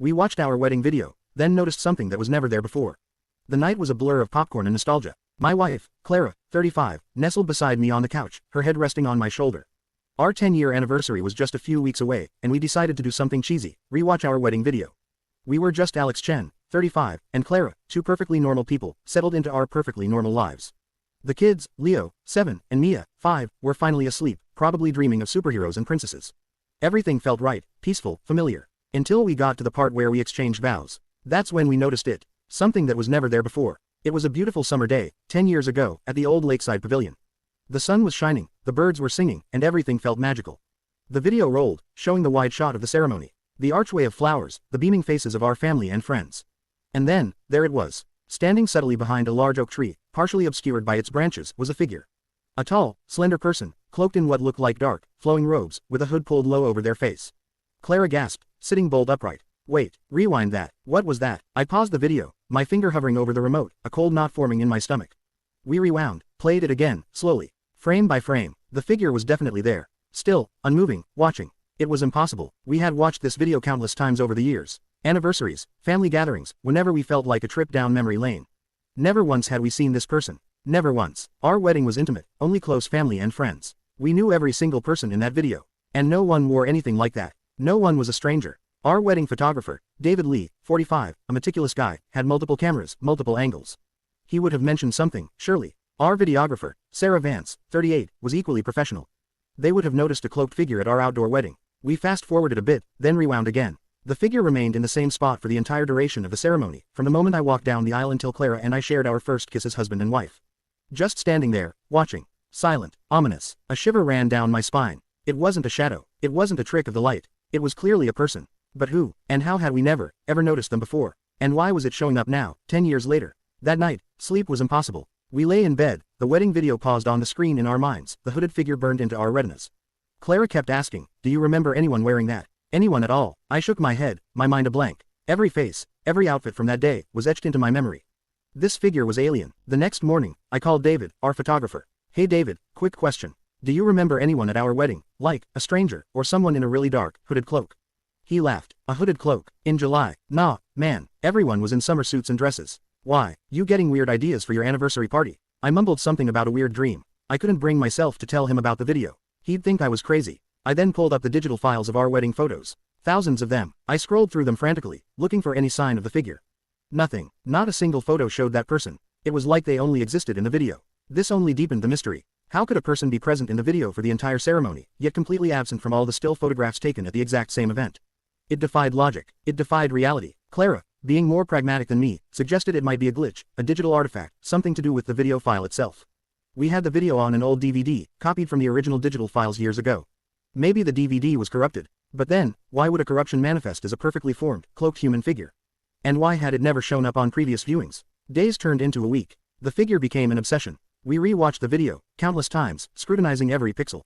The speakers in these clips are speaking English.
We watched our wedding video, then noticed something that was never there before. The night was a blur of popcorn and nostalgia. My wife, Clara, 35, nestled beside me on the couch, her head resting on my shoulder. Our 10-year anniversary was just a few weeks away, and we decided to do something cheesy, rewatch our wedding video. We were just Alex Chen, 35, and Clara, two perfectly normal people, settled into our perfectly normal lives. The kids, Leo, 7, and Mia, 5, were finally asleep, probably dreaming of superheroes and princesses. Everything felt right, peaceful, familiar. Until we got to the part where we exchanged vows. That's when we noticed it. Something that was never there before. It was a beautiful summer day, 10 years ago, at the old lakeside pavilion. The sun was shining, the birds were singing, and everything felt magical. The video rolled, showing the wide shot of the ceremony. The archway of flowers, the beaming faces of our family and friends. And then, there it was. Standing subtly behind a large oak tree, partially obscured by its branches, was a figure. A tall, slender person, cloaked in what looked like dark, flowing robes, with a hood pulled low over their face. Clara gasped, sitting bolt upright. Wait, rewind that. What was that? I paused the video, my finger hovering over the remote, a cold knot forming in my stomach. We rewound, played it again, slowly. Frame by frame, the figure was definitely there. Still, unmoving, watching. It was impossible. We had watched this video countless times over the years. Anniversaries, family gatherings, whenever we felt like a trip down memory lane. Never once had we seen this person. Never once. Our wedding was intimate, only close family and friends. We knew every single person in that video. And no one wore anything like that. No one was a stranger. Our wedding photographer, David Lee, 45, a meticulous guy, had multiple cameras, multiple angles. He would have mentioned something, surely. Our videographer, Sarah Vance, 38, was equally professional. They would have noticed a cloaked figure at our outdoor wedding. We fast-forwarded a bit, then rewound again. The figure remained in the same spot for the entire duration of the ceremony, from the moment I walked down the aisle until Clara and I shared our first kiss as husband and wife. Just standing there, watching. Silent, ominous. A shiver ran down my spine. It wasn't a shadow. It wasn't a trick of the light. It was clearly a person. But who, and how had we never, ever noticed them before? And why was it showing up now, 10 years later? That night, sleep was impossible. We lay in bed, the wedding video paused on the screen in our minds, the hooded figure burned into our retinas. Clara kept asking, do you remember anyone wearing that? Anyone at all? I shook my head, my mind a blank. Every face, every outfit from that day, was etched into my memory. This figure was alien. The next morning, I called David, our photographer. Hey David, quick question. Do you remember anyone at our wedding, like, a stranger, or someone in a really dark, hooded cloak? He laughed. A hooded cloak. In July. Nah, man, everyone was in summer suits and dresses. Why, you getting weird ideas for your anniversary party? I mumbled something about a weird dream. I couldn't bring myself to tell him about the video. He'd think I was crazy. I then pulled up the digital files of our wedding photos. Thousands of them. I scrolled through them frantically, looking for any sign of the figure. Nothing. Not a single photo showed that person. It was like they only existed in the video. This only deepened the mystery. How could a person be present in the video for the entire ceremony, yet completely absent from all the still photographs taken at the exact same event? It defied logic. It defied reality. Clara, being more pragmatic than me, suggested it might be a glitch, a digital artifact, something to do with the video file itself. We had the video on an old DVD, copied from the original digital files years ago. Maybe the DVD was corrupted. But then, why would a corruption manifest as a perfectly formed, cloaked human figure? And why had it never shown up on previous viewings? Days turned into a week. The figure became an obsession. We re-watched the video, countless times, scrutinizing every pixel.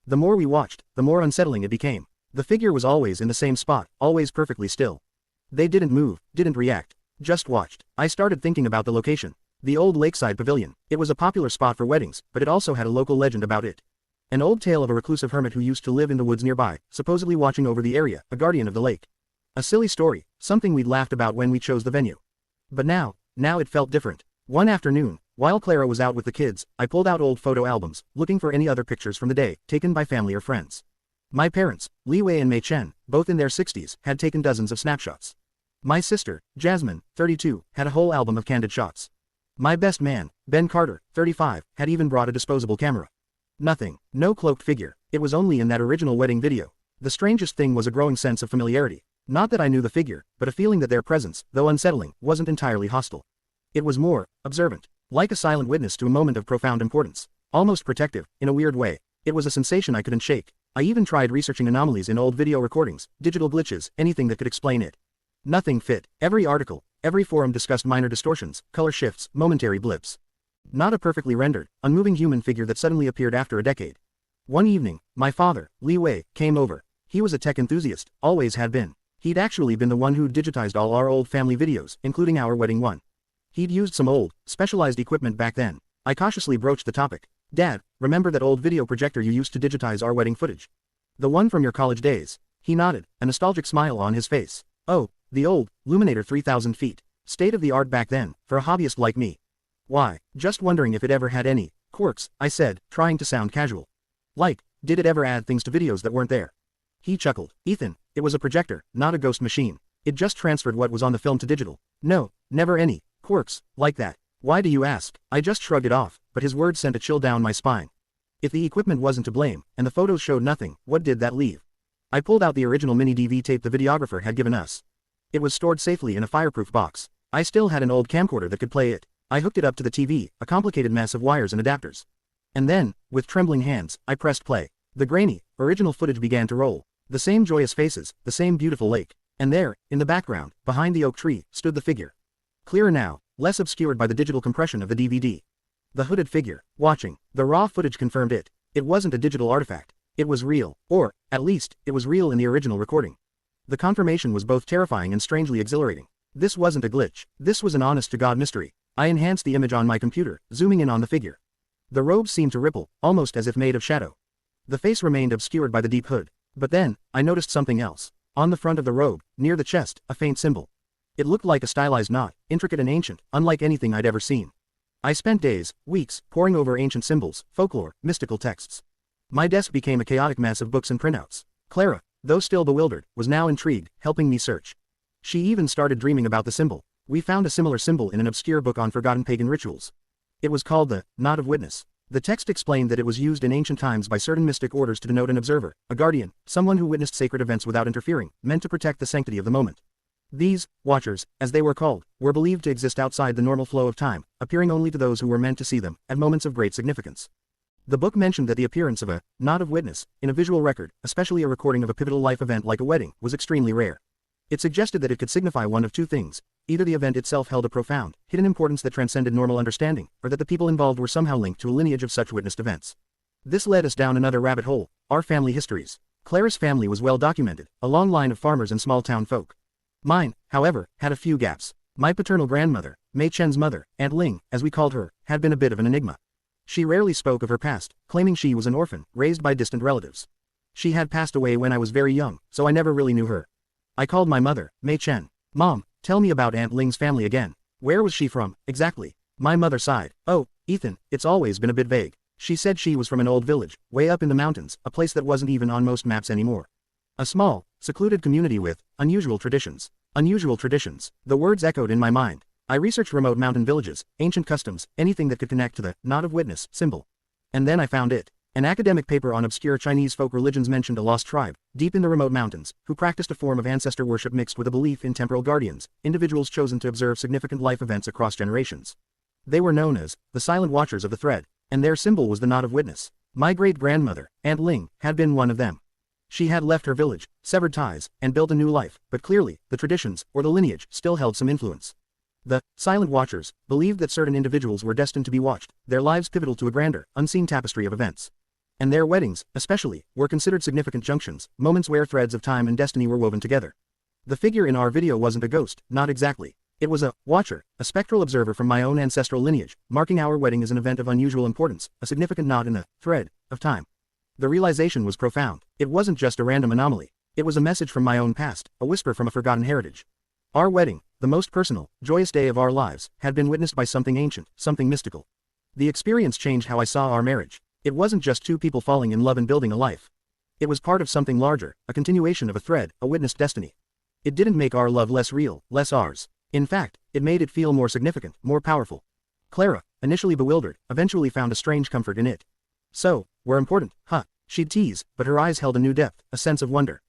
The more we watched, the more unsettling it became. The figure was always in the same spot, always perfectly still. They didn't move, didn't react, just watched. I started thinking about the location. The old lakeside pavilion. It was a popular spot for weddings, but it also had a local legend about it. An old tale of a reclusive hermit who used to live in the woods nearby, supposedly watching over the area, a guardian of the lake. A silly story, something we'd laughed about when we chose the venue. But now it felt different. One afternoon, while Clara was out with the kids, I pulled out old photo albums, looking for any other pictures from the day, taken by family or friends. My parents, Li Wei and Mei Chen, both in their 60s, had taken dozens of snapshots. My sister, Jasmine, 32, had a whole album of candid shots. My best man, Ben Carter, 35, had even brought a disposable camera. Nothing, no cloaked figure. It was only in that original wedding video. The strangest thing was a growing sense of familiarity. Not that I knew the figure, but a feeling that their presence, though unsettling, wasn't entirely hostile. It was more observant, like a silent witness to a moment of profound importance. Almost protective, in a weird way. It was a sensation I couldn't shake. I even tried researching anomalies in old video recordings, digital glitches, anything that could explain it. Nothing fit. Every article, every forum discussed minor distortions, color shifts, momentary blips. Not a perfectly rendered, unmoving human figure that suddenly appeared after a decade. One evening, my father, Li Wei, came over. He was a tech enthusiast, always had been. He'd actually been the one who digitized all our old family videos, including our wedding one. He'd used some old, specialized equipment back then. I cautiously broached the topic. Dad, remember that old video projector you used to digitize our wedding footage? The one from your college days. He nodded, a nostalgic smile on his face. Oh, The old Luminator 3000 feet. State of the art back then, for a hobbyist like me. Why, just wondering if it ever had any quirks, I said, trying to sound casual. Like, did it ever add things to videos that weren't there? He chuckled. Ethan, it was a projector, not a ghost machine. It just transferred what was on the film to digital. No, never any quirks like that. Why do you ask? I just shrugged it off, but his words sent a chill down my spine. If the equipment wasn't to blame, and the photos showed nothing, what did that leave? I pulled out the original mini DV tape the videographer had given us. It was stored safely in a fireproof box. I still had an old camcorder that could play it. I hooked it up to the TV, a complicated mess of wires and adapters. And then, with trembling hands, I pressed play. The grainy, original footage began to roll. The same joyous faces, the same beautiful lake. And there, in the background, behind the oak tree, stood the figure. Clearer now, less obscured by the digital compression of the DVD. The hooded figure, watching. The raw footage confirmed it. It wasn't a digital artifact. It was real, or, at least, it was real in the original recording. The confirmation was both terrifying and strangely exhilarating. This wasn't a glitch. This was an honest-to-God mystery. I enhanced the image on my computer, zooming in on the figure. The robe seemed to ripple, almost as if made of shadow. The face remained obscured by the deep hood. But then, I noticed something else. On the front of the robe, near the chest, a faint symbol. It looked like a stylized knot, intricate and ancient, unlike anything I'd ever seen. I spent days, weeks, poring over ancient symbols, folklore, mystical texts. My desk became a chaotic mess of books and printouts. Clara, though still bewildered, was now intrigued, helping me search. She even started dreaming about the symbol. We found a similar symbol in an obscure book on forgotten pagan rituals. It was called the Knot of Witness. The text explained that it was used in ancient times by certain mystic orders to denote an observer, a guardian, someone who witnessed sacred events without interfering, meant to protect the sanctity of the moment. These watchers, as they were called, were believed to exist outside the normal flow of time, appearing only to those who were meant to see them, at moments of great significance. The book mentioned that the appearance of a knot of witness, in a visual record, especially a recording of a pivotal life event like a wedding, was extremely rare. It suggested that it could signify one of two things. Either the event itself held a profound, hidden importance that transcended normal understanding, or that the people involved were somehow linked to a lineage of such witnessed events. This led us down another rabbit hole, our family histories. Clara's family was well documented, a long line of farmers and small-town folk. Mine, however, had a few gaps. My paternal grandmother, Mei Chen's mother, Aunt Ling, as we called her, had been a bit of an enigma. She rarely spoke of her past, claiming she was an orphan, raised by distant relatives. She had passed away when I was very young, so I never really knew her. I called my mother, Mei Chen. Mom, tell me about Aunt Ling's family again. Where was she from, exactly? My mother sighed. Oh, Ethan, it's always been a bit vague. She said she was from an old village, way up in the mountains, a place that wasn't even on most maps anymore. A small, secluded community with unusual traditions. Unusual traditions. The words echoed in my mind. I researched remote mountain villages, ancient customs, anything that could connect to the knot of witness symbol. And then I found it. An academic paper on obscure Chinese folk religions mentioned a lost tribe, deep in the remote mountains, who practiced a form of ancestor worship mixed with a belief in temporal guardians, individuals chosen to observe significant life events across generations. They were known as the Silent Watchers of the Thread, and their symbol was the knot of witness. My great-grandmother, Aunt Ling, had been one of them. She had left her village, severed ties, and built a new life, but clearly, the traditions, or the lineage, still held some influence. The Silent Watchers believed that certain individuals were destined to be watched, their lives pivotal to a grander, unseen tapestry of events. And their weddings, especially, were considered significant junctions, moments where threads of time and destiny were woven together. The figure in our video wasn't a ghost, not exactly. It was a watcher, a spectral observer from my own ancestral lineage, marking our wedding as an event of unusual importance, a significant knot in the thread of time. The realization was profound. It wasn't just a random anomaly. It was a message from my own past, a whisper from a forgotten heritage. Our wedding, the most personal, joyous day of our lives, had been witnessed by something ancient, something mystical. The experience changed how I saw our marriage. It wasn't just two people falling in love and building a life. It was part of something larger, a continuation of a thread, a witnessed destiny. It didn't make our love less real, less ours. In fact, it made it feel more significant, more powerful. Clara, initially bewildered, eventually found a strange comfort in it. So, we're important, huh? She'd tease, but her eyes held a new depth, a sense of wonder.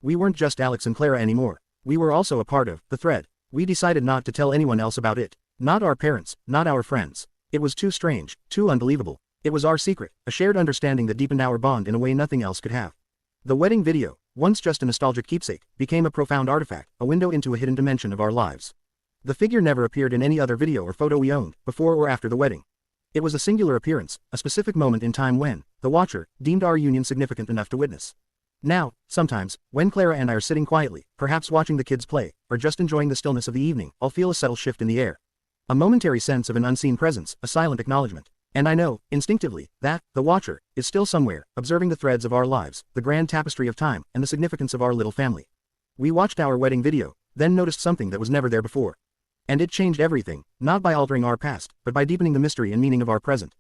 We weren't just Alex and Clara anymore. We were also a part of the thread. We decided not to tell anyone else about it. Not our parents, not our friends. It was too strange, too unbelievable. It was our secret, a shared understanding that deepened our bond in a way nothing else could have. The wedding video, once just a nostalgic keepsake, became a profound artifact, a window into a hidden dimension of our lives. The figure never appeared in any other video or photo we owned, before or after the wedding. It was a singular appearance, a specific moment in time when, the watcher, deemed our union significant enough to witness. Now, sometimes, when Clara and I are sitting quietly, perhaps watching the kids play, or just enjoying the stillness of the evening, I'll feel a subtle shift in the air. A momentary sense of an unseen presence, a silent acknowledgement. And I know, instinctively, that, the watcher, is still somewhere, observing the threads of our lives, the grand tapestry of time, and the significance of our little family. We watched our wedding video, then noticed something that was never there before. And it changed everything, not by altering our past, but by deepening the mystery and meaning of our present.